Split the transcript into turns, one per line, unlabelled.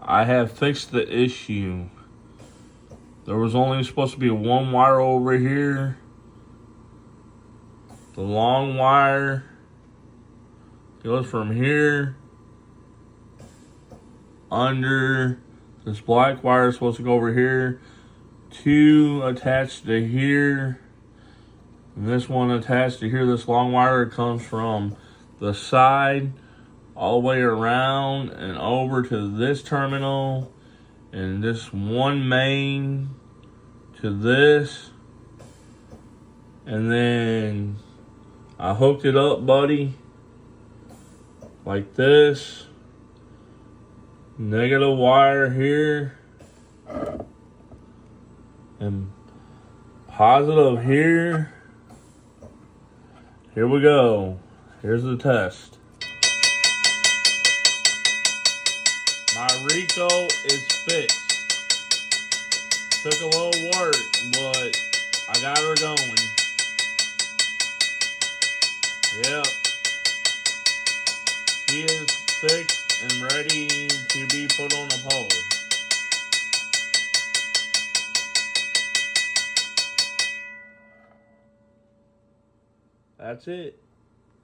I have fixed the issue. There was only supposed to be one wire over here. The long wire goes from here under. This black wire is supposed to go over here. Two attached to here. And this one attached to here. This long wire comes from the side all the way around and over to this terminal. And this one main to this. And then I hooked it up, buddy, like this. Negative wire here. And positive here. Here we go. Here's the test. My Rico is fixed. Took a little work, but I got her going. Yep. She is fixed and ready to be put on a pole. That's it.